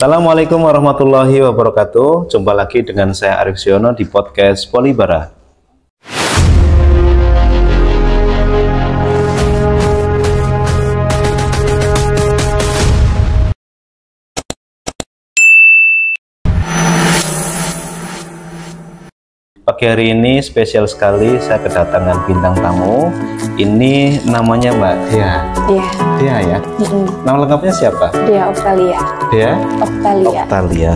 Assalamualaikum warahmatullahi wabarakatuh. Jumpa lagi dengan saya Arif Siono di podcast Polibara. Pagi hari ini spesial sekali, saya kedatangan bintang tamu. Ini namanya Mbak Dea. Iya. Dea ya? Nama lengkapnya siapa? Dea Optalia. Dea? Optalia. Optalia.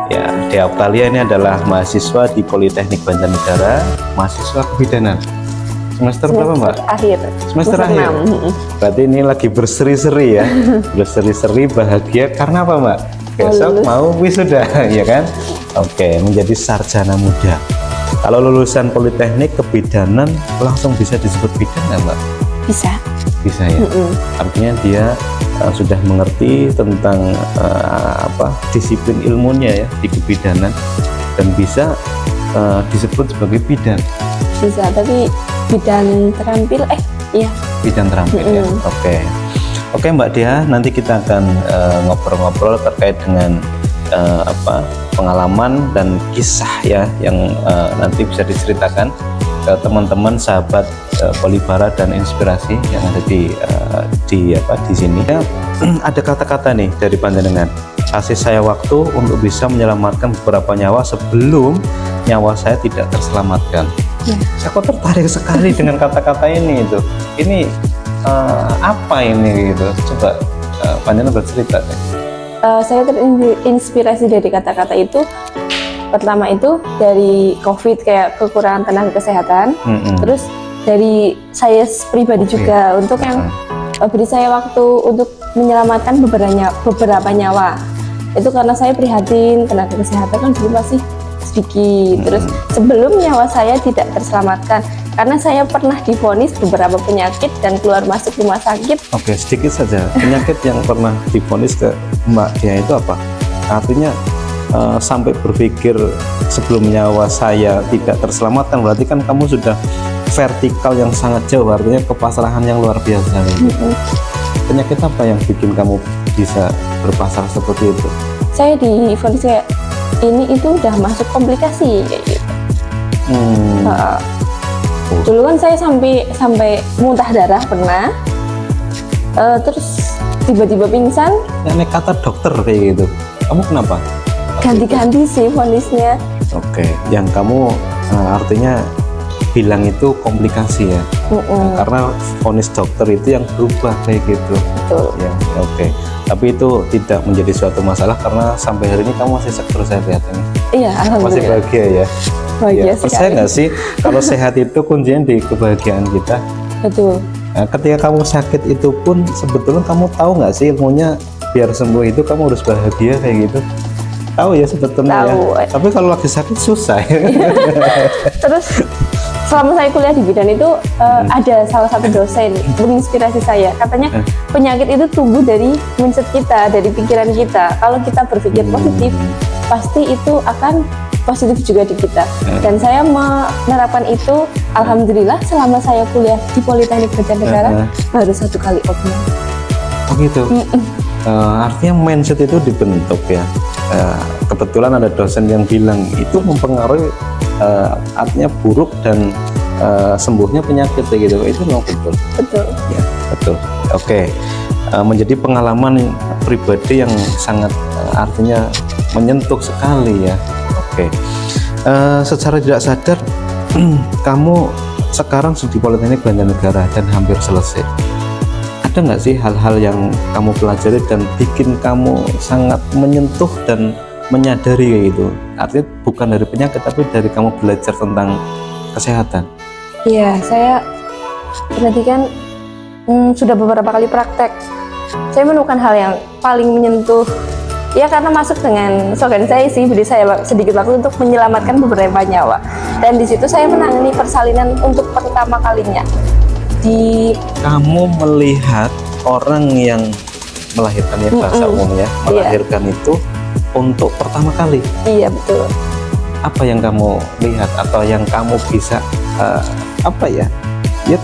Ya, Dea Optalia ini adalah mahasiswa di Politeknik Banjarnegara, mahasiswa kebidanan. Semester berapa Mbak? Akhir. Semester akhir. Berarti ini lagi berseri-seri ya. Berseri-seri bahagia karena apa Mbak? Besok mau wisuda, ya kan? Oke, menjadi sarjana muda. Kalau lulusan Politeknik Kebidanan langsung bisa disebut bidan nggak Mbak? Bisa. Bisa ya. Artinya dia sudah mengerti tentang disiplin ilmunya ya di kebidanan dan bisa disebut sebagai bidan. Bisa, tapi bidan terampil iya. Bidan terampil ya. Oke Mbak Dea, nanti kita akan ngobrol-ngobrol terkait dengan pengalaman dan kisah ya yang nanti bisa diceritakan ke teman-teman sahabat Polibara dan Inspirasi yang ada di sini. Ya, ada kata-kata nih dari panjenengan, kasih saya waktu untuk bisa menyelamatkan beberapa nyawa sebelum nyawa saya tidak terselamatkan. Saya kok tertarik sekali dengan kata-kata ini itu. Ini apa ini gitu? Coba panjenengan bercerita deh. Saya terinspirasi dari kata-kata itu. Pertama itu dari COVID, kayak kekurangan tenaga kesehatan. Terus dari saya pribadi juga untuk yang beri saya waktu untuk menyelamatkan beberapa nyawa. Itu karena saya prihatin tenaga kesehatan kan dulu masih sedikit. Terus sebelum nyawa saya tidak terselamatkan, karena saya pernah divonis beberapa penyakit dan keluar masuk rumah sakit. Oke, sedikit saja. Penyakit yang pernah divonis ke Mbak Dea itu apa? Artinya sampai berpikir sebelum nyawa saya tidak terselamatkan, berarti kan kamu sudah vertikal yang sangat jauh, artinya kepasrahan yang luar biasa. Penyakit apa yang bikin kamu bisa berpasrah seperti itu? Saya divonis kayak ini itu udah masuk komplikasi kayak gitu. Dulu kan saya sampai muntah darah pernah, terus tiba-tiba pingsan. Ini kata dokter kayak gitu. Kamu kenapa? Ganti-ganti sih vonisnya. Oke, yang kamu artinya bilang itu komplikasi ya. Karena vonis dokter itu yang berubah kayak gitu. Betul. Ya, oke. Tapi itu tidak menjadi suatu masalah karena sampai hari ini kamu masih seger, saya lihat ini. Iya, alhamdulillah. Masih bahagia ya. Bahagia ya, percaya nggak sih kalau sehat itu kuncinya di kebahagiaan kita? Betul. Nah, ketika kamu sakit itu pun sebetulnya kamu tahu nggak sih ilmunya biar sembuh itu kamu harus bahagia kayak gitu? Tahu ya sebetulnya. Tahu. Ya. Tapi kalau lagi sakit susah. Terus selama saya kuliah di bidan itu ada salah satu dosen menginspirasi saya. Katanya penyakit itu tumbuh dari mindset kita, dari pikiran kita. Kalau kita berpikir positif, pasti itu akan positif juga di kita. Dan saya menerapkan itu, alhamdulillah selama saya kuliah di Politeknik Banjarnegara baru 1 kali open. Oh gitu. Artinya mindset itu dibentuk ya. Kebetulan ada dosen yang bilang itu mempengaruhi artinya buruk dan sembuhnya penyakit gitu. Itu memang betul. Betul. Ya, betul. Oke. Menjadi pengalaman pribadi yang sangat artinya menyentuh sekali ya. Oke. Secara tidak sadar kamu sekarang di Politeknik Banjarnegara dan hampir selesai. Ada nggak sih hal-hal yang kamu pelajari dan bikin kamu sangat menyentuh dan menyadari gitu? Artinya bukan dari penyakit tapi dari kamu belajar tentang kesehatan. Iya, saya perhatikan sudah beberapa kali praktek. Saya menemukan hal yang paling menyentuh. Ya karena masuk dengan slogan saya sih, beri saya sedikit waktu untuk menyelamatkan beberapa nyawa. Dan di situ saya menangani persalinan untuk pertama kalinya. Kamu melihat orang yang melahirkan ya, bahasa umumnya melahirkan itu untuk pertama kali. Iya betul. Apa yang kamu lihat atau yang kamu bisa ya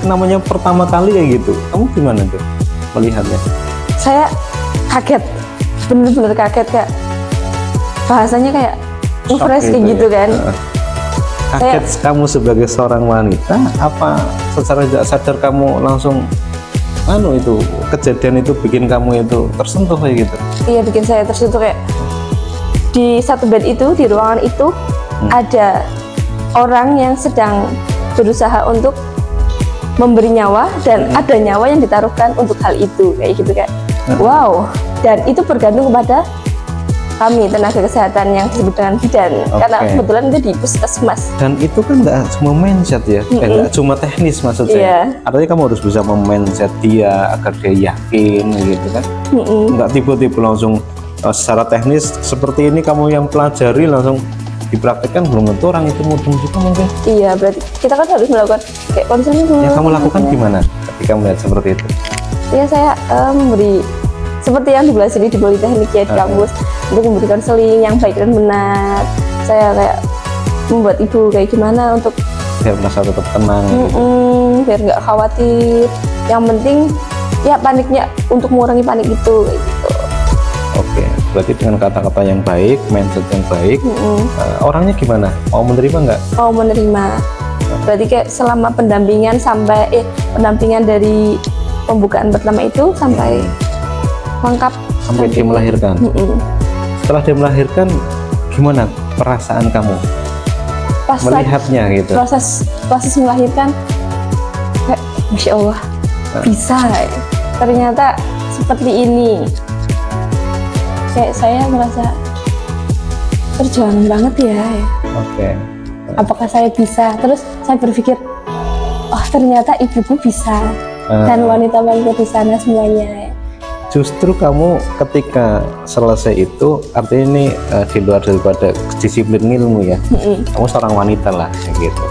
namanya pertama kali ya gitu. Kamu gimana tuh melihatnya? Saya kaget, bener-bener kaget Kak. bahasanya kayak fresh kayak gitu gitu ya. kan. Kaget kamu sebagai seorang wanita, apa secara tidak sadar kamu langsung itu kejadian itu bikin kamu itu tersentuh kayak gitu? Iya, bikin saya tersentuh, kayak di satu bed itu, di ruangan itu ada orang yang sedang berusaha untuk memberi nyawa, dan ada nyawa yang ditaruhkan untuk hal itu, kayak gitu kan. Wow, dan itu bergantung kepada kami tenaga kesehatan yang disebut dengan bidan, karena kebetulan itu di puskesmas. Dan itu kan nggak cuma mindset ya, nggak cuma teknis maksudnya. Artinya kamu harus bisa mindset dia agar dia yakin gitu kan. Nggak tiba-tiba langsung secara teknis seperti ini kamu yang pelajari langsung dipraktekkan, belum tentu orang itu mudeng juga mungkin. Iya, berarti kita kan harus melakukan kayak konseling dulu. Yang kamu lakukan gimana ketika melihat seperti itu? Ya, saya memberi seperti yang dipelajari di Politeknik ya, di kampus, untuk memberi konseling yang baik dan benar. Saya kayak membuat ibu kayak gimana untuk biar merasa tetap tenang, biar nggak khawatir. Yang penting ya paniknya, untuk mengurangi panik itu kayak gitu. Oke, berarti dengan kata-kata yang baik, mindset yang baik, orangnya gimana? Mau menerima nggak? Mau menerima. Berarti kayak selama pendampingan sampai pendampingan dari pembukaan pertama itu sampai lengkap, sampai dia melahirkan. Setelah dia melahirkan, gimana perasaan kamu melihatnya gitu? Proses melahirkan, kayak Masya Allah, bisa ternyata seperti ini. Kayak saya merasa perjuangan banget ya. Apakah saya bisa? Terus saya berpikir, oh ternyata ibuku bisa, dan wanita-wanita di sana semuanya. Justru kamu ketika selesai itu, artinya ini di luar daripada disiplin ilmu ya, kamu seorang wanita lah gitu.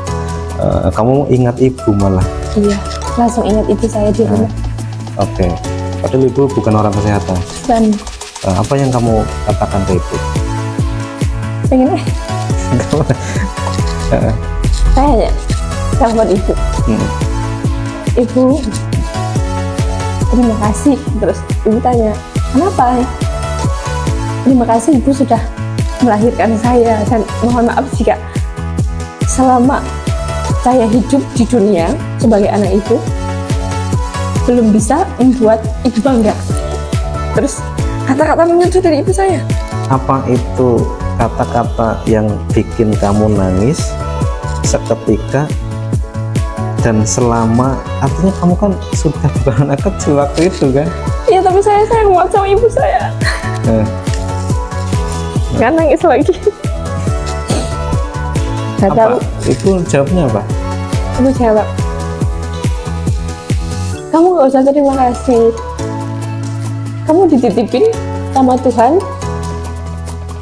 Kamu ingat ibu malah? Iya, langsung ingat ibu saya di rumah. Padahal ibu bukan orang kesehatan. Apa yang kamu katakan ke ibu? Pengen saya telepon ibu. Ibu, terima kasih. Terus ibu tanya, kenapa? Terima kasih ibu sudah melahirkan saya, dan mohon maaf jika selama saya hidup di dunia sebagai anak ibu belum bisa membuat ibu bangga. Terus kata-kata menyentuh dari ibu saya. Apa itu kata-kata yang bikin kamu nangis seketika dan selama, artinya kamu kan sudah bukan anak kecil waktu itu kan? Iya, tapi saya sayang banget sama ibu saya. Kan nangis lagi. Gak tahu. Ibu jawabnya apa? Ibu jawab, kamu gak usah terima kasih. Kamu dititipin sama Tuhan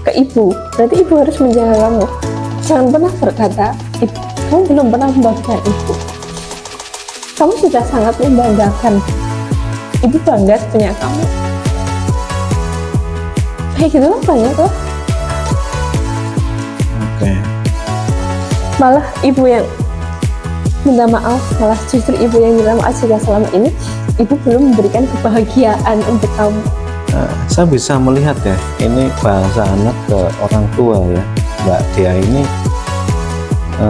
ke ibu, berarti ibu harus menjaga kamu. Jangan pernah berkata, kamu belum pernah membanggakan ibu. Kamu sudah sangat membanggakan. Ibu bangga punya kamu. Kayak gitu lah banyak tuh. Malah ibu yang minta maaf, malah justru ibu yang minta maaf jika selama ini ibu belum memberikan kebahagiaan untuk kamu. Saya bisa melihat ya, ini bahasa anak ke orang tua ya, Mbak Dia ini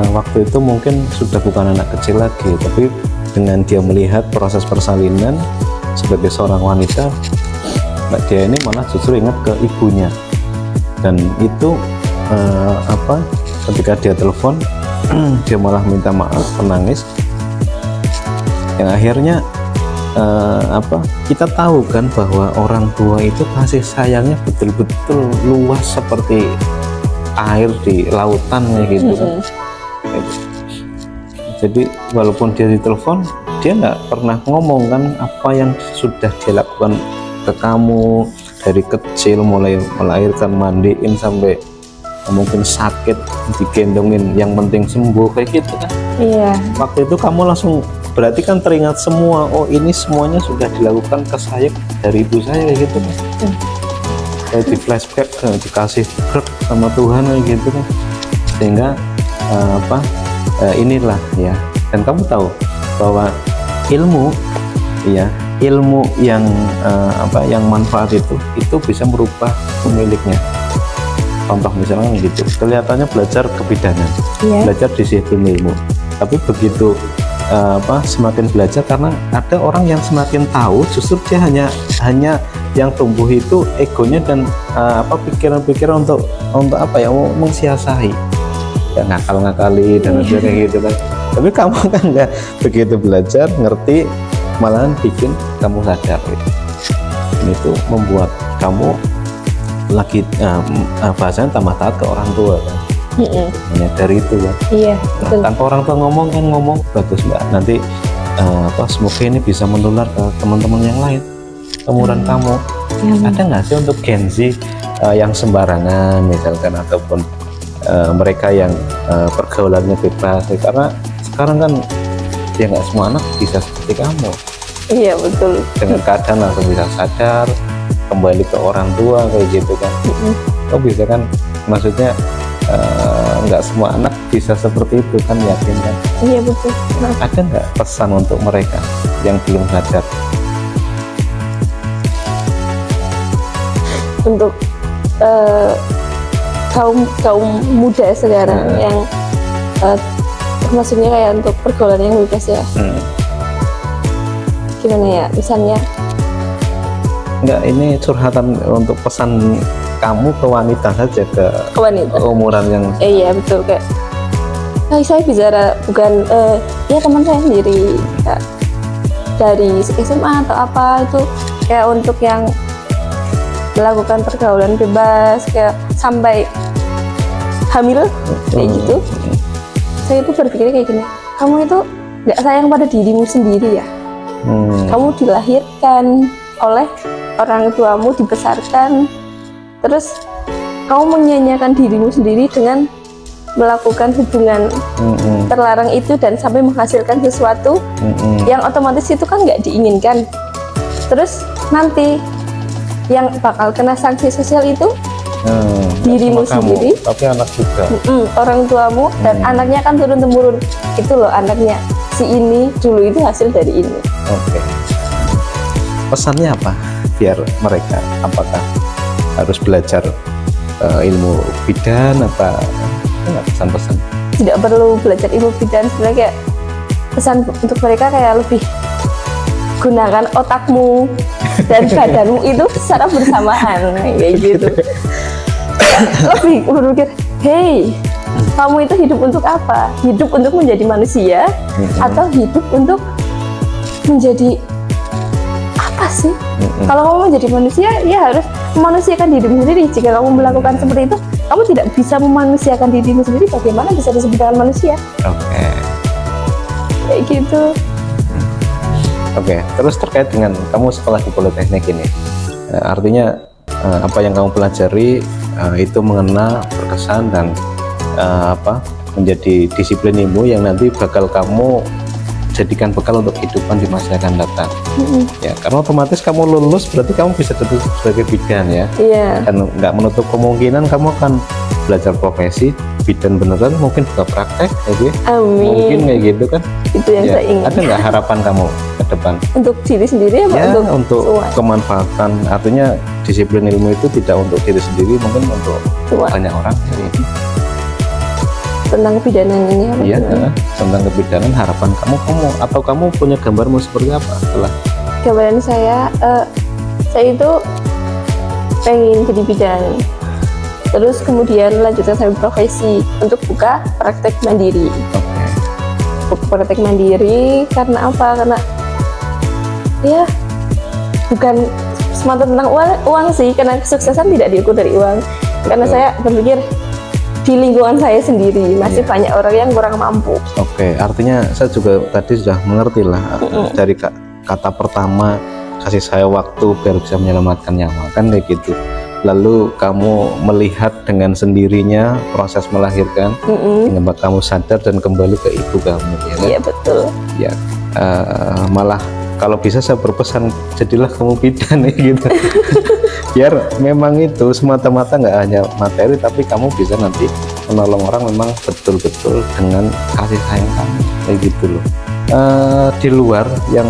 waktu itu mungkin sudah bukan anak kecil lagi, tapi dengan dia melihat proses persalinan sebagai seorang wanita, Mbak Dia ini malah justru ingat ke ibunya, dan itu ketika dia telepon dia malah minta maaf, menangis, yang akhirnya kita tahu kan bahwa orang tua itu kasih sayangnya betul-betul luas seperti air di lautan gitu kan. Jadi walaupun dia ditelepon, dia nggak pernah ngomong kan apa yang sudah dia lakukan ke kamu dari kecil, mulai melahirkan, mandiin, sampai mungkin sakit digendongin, yang penting sembuh kayak gitu kan. Iya. Waktu itu kamu langsung berarti kan teringat semua, oh ini semuanya sudah dilakukan ke saya dari ibu saya kayak gitu kan. Kayak di flashback, dikasih berkat sama Tuhan kayak gitu kan, sehingga inilah ya. Dan kamu tahu bahwa ilmu yang manfaat itu bisa merubah pemiliknya. contoh misalnya gitu, kelihatannya belajar kebidanan, belajar disiplin ilmu, tapi begitu semakin belajar, karena ada orang yang semakin tahu justru dia hanya yang tumbuh itu egonya dan pikiran-pikiran untuk mensiasai, ya ngakal-ngakali dan kayak gitu kan. Tapi kamu kan nggak begitu belajar, ngerti, malahan bikin kamu sadar gitu. Ini tuh membuat kamu lagi bahasanya tambah taat ke orang tua kan. Menyadari itu ya. Iya, betul. Tanpa orang tua ngomong bagus Mbak. Nanti semoga ini bisa menular ke teman-teman yang lain, umuran kamu. Ada nggak sih untuk Gen Z yang sembarangan misalkan, ataupun mereka yang pergaulannya bebas? Karena sekarang kan ya nggak semua anak bisa seperti kamu. Iya, betul. Dengan keadaan langsung bisa sadar, kembali ke orang tua kayak gitu kan. Oh bisa kan, maksudnya nggak semua anak bisa seperti itu kan, yakin kan? Iya, betul. Ada nggak pesan untuk mereka yang belum sadar? Untuk kaum muda sekarang yang maksudnya kayak untuk pergaulan yang bebas ya. Gimana ya, misalnya enggak, ini curhatan untuk pesan kamu ke wanita saja, ke wanita umuran yang iya betul, kayak saya bicara bukan ya teman saya sendiri ya, dari SMA atau apa, itu kayak untuk yang melakukan pergaulan bebas kayak sampai hamil kayak gitu. Saya itu berpikir kayak gini, kamu itu nggak sayang pada dirimu sendiri ya. Kamu dilahirkan oleh orang tuamu, dibesarkan, terus kamu menyanyiakan dirimu sendiri dengan melakukan hubungan terlarang itu dan sampai menghasilkan sesuatu yang otomatis itu kan nggak diinginkan. Terus nanti yang bakal kena sanksi sosial itu dirimu sendiri, tapi anak juga, orang tuamu, dan anaknya kan turun temurun. Itu loh, anaknya si ini dulu itu hasil dari ini. Oke. Pesannya apa biar mereka, apakah harus belajar ilmu bidan, apa enggak pesan-pesan? Tidak perlu belajar ilmu bidan, sebenarnya kayak pesan untuk mereka kayak lebih gunakan otakmu dan badanmu itu secara bersamaan kayak gitu. Lebih berpikir, hey, kamu itu hidup untuk apa? Hidup untuk menjadi manusia atau hidup untuk menjadi apa sih? Kalau kamu menjadi manusia, ya harus memanusiakan dirimu sendiri. Jika kamu melakukan seperti itu, kamu tidak bisa memanusiakan dirimu sendiri, bagaimana bisa disebut dengan manusia? Oke. Kayak gitu. Oke, terus terkait dengan kamu sekolah di Politeknik ini, artinya apa yang kamu pelajari itu mengena, berkesan, dan menjadi disiplin ilmu yang nanti bakal kamu jadikan bekal untuk kehidupan di masa yang akan datang. Ya, karena otomatis kamu lulus berarti kamu bisa duduk sebagai bidan ya. Dan nggak menutup kemungkinan kamu akan belajar profesi bidan beneran, mungkin buka praktek gitu. Mungkin kayak gitu kan. Itu yang saya ingin. Ada nggak harapan kamu ke depan untuk diri sendiri apa ya, untuk kemanfaatan? Artinya disiplin ilmu itu tidak untuk diri sendiri, mungkin untuk banyak orang gitu. Tentang kebidanan ini apa? Iya, tentang kebidanan, harapan kamu punya gambarmu seperti apa setelah? Gambaran saya itu pengen jadi bidan, terus kemudian lanjutkan sampai profesi untuk buka praktek mandiri. Buka praktek mandiri karena apa? Karena ya bukan semata tentang uang sih, karena kesuksesan tidak diukur dari uang. Karena saya berpikir di lingkungan saya sendiri masih banyak orang yang kurang mampu. Oke, artinya saya juga tadi sudah mengerti lah dari kata pertama, kasih saya waktu biar bisa menyelamatkan nyawa, kan kayak gitu. Lalu kamu melihat dengan sendirinya proses melahirkan, hingga kamu sadar dan kembali ke ibu kamu. Ya kan? Iya betul. Ya, malah kalau bisa saya berpesan, jadilah kamu bidan gitu. Biar memang itu semata-mata nggak hanya materi, tapi kamu bisa nanti menolong orang memang betul-betul dengan kasih sayang kamu kayak gitu loh. Di luar yang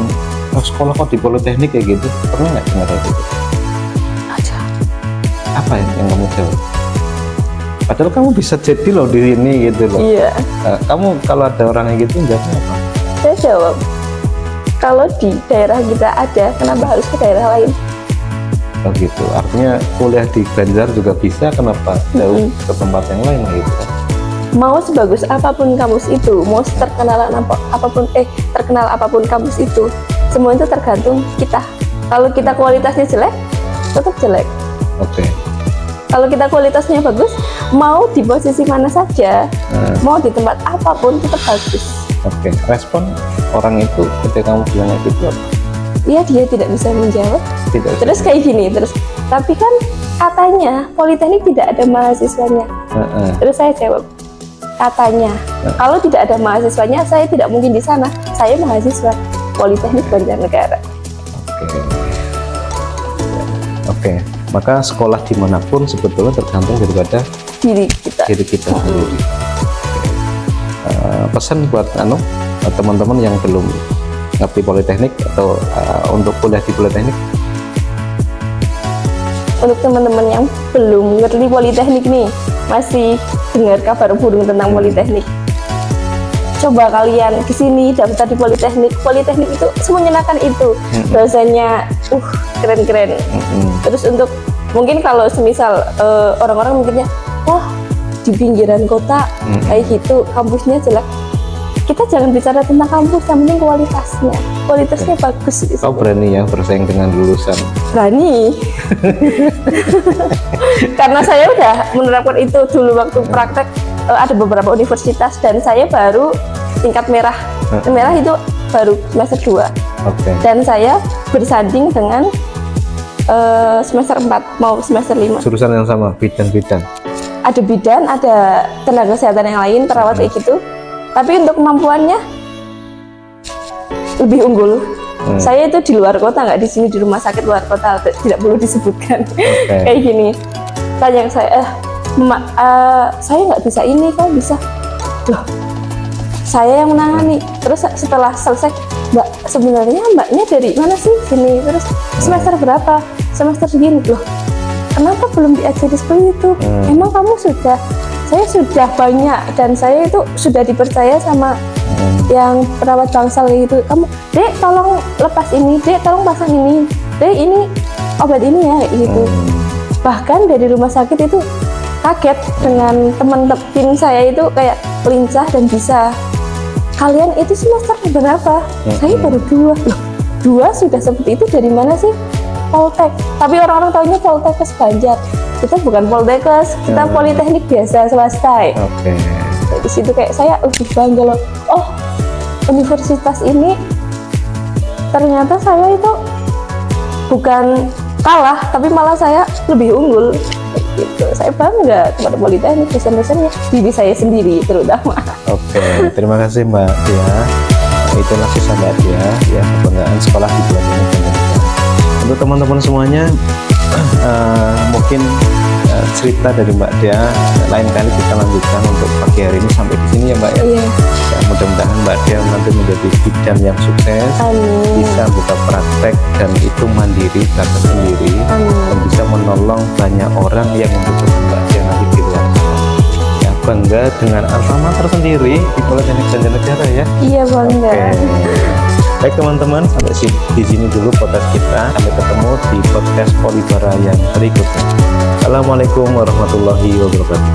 sekolah kok di Politeknik kayak gitu, pernah nggak dengar kayak gitu? Aja. Apa yang kamu jawab? Padahal kamu bisa jadi loh di sini gitu loh. Iya. Kamu kalau ada orang yang gitu jawabnya apa? Saya jawab, kalau di daerah kita ada, kenapa harus ke daerah lain? Oh gitu, artinya kuliah di Banjar juga bisa, kenapa jauh ke tempat yang lain gitu? Mau sebagus apapun kampus itu, mau terkenal apapun kampus itu, semua itu tergantung kita. Kalau kita kualitasnya jelek, tetap jelek. Oke. Kalau kita kualitasnya bagus, mau di posisi mana saja, mau di tempat apapun tetap bagus. Oke. Respon orang itu ketika kamu bilang itu apa? Iya, dia tidak bisa menjawab. Terus kayak gini, tapi kan katanya Politeknik tidak ada mahasiswanya. Terus saya jawab, katanya. Kalau tidak ada mahasiswanya, saya tidak mungkin di sana. Saya mahasiswa Politeknik Banjarnegara. Oke. Maka sekolah dimanapun sebetulnya tergantung daripada diri kita sendiri. Pesan buat teman-teman yang belum ngerti Politeknik atau untuk kuliah di Politeknik. Untuk teman-teman yang belum ngerti Politeknik nih, masih dengar kabar burung tentang Politeknik, coba kalian kesini daftar di Politeknik. Politeknik itu semenyenangkan itu, dosennya keren-keren. Terus untuk mungkin kalau semisal orang-orang mikirnya, wah di pinggiran kota kayak gitu, kampusnya jelek. Kita jangan bicara tentang kampus, yang penting kualitasnya bagus gitu. Kau berani ya bersaing dengan lulusan? Berani. Karena saya udah menerapkan itu dulu waktu praktek. Ada beberapa universitas dan saya baru tingkat merah. Merah itu baru semester 2. Dan saya bersanding dengan semester 4 mau semester 5. Jurusan yang sama, bidan. Ada bidan, ada tenaga kesehatan yang lain, perawat kayak gitu. Tapi untuk kemampuannya lebih unggul. Saya itu di luar kota, nggak di sini, di rumah sakit luar kota, tidak perlu disebutkan. Kayak gini, tanya saya, saya nggak bisa ini, kok bisa? Loh, saya yang menangani. Terus setelah selesai, Mbak, sebenarnya mbaknya dari mana sih sini? Terus semester berapa? Semester segini. Loh, kenapa belum diajari seperti itu? Emang kamu saya sudah banyak dan saya itu sudah dipercaya sama yang perawat bangsal gitu. Kamu, Dek, tolong lepas ini, Dek, tolong pasang ini, Dek, ini obat ini ya gitu. Bahkan dari rumah sakit itu kaget dengan teman-teman saya itu kayak lincah dan bisa. Kalian itu semester berapa? Saya baru 2. Loh, 2 sudah seperti itu, dari mana sih? Poltek. Tapi orang-orang tahunya Poltekkes Banjar. Kita bukan Poltekkes, kita Politeknik biasa swasta. Di situ kayak saya lebih bangga loh. Oh, universitas ini ternyata saya itu bukan kalah, tapi malah saya lebih unggul. Gitu. Saya bangga kepada Politeknik, dosen-dosennya, diri saya sendiri terutama. Terima kasih Mbak Dia. Itulah kisah Mbak Dia, ya, kebanggaan sekolah di Politeknik. Untuk teman-teman semuanya, mungkin cerita dari Mbak Dia lain kali kita lanjutkan. Untuk pagi hari ini sampai di sini ya Mbak ya. Ya, mudah-mudahan Mbak Dia nanti menjadi bidan yang sukses. Bisa buka praktek dan itu mandiri, dapat sendiri, dan bisa menolong banyak orang yang membutuhkan Mbak Dia nanti di luar. Ya, bangga dengan alma mater sendiri di Politeknik Banjarnegara ya. Iya, bangga. Baik teman-teman, sampai di sini dulu podcast kita. Sampai ketemu di podcast Polibara yang berikutnya. Assalamualaikum warahmatullahi wabarakatuh.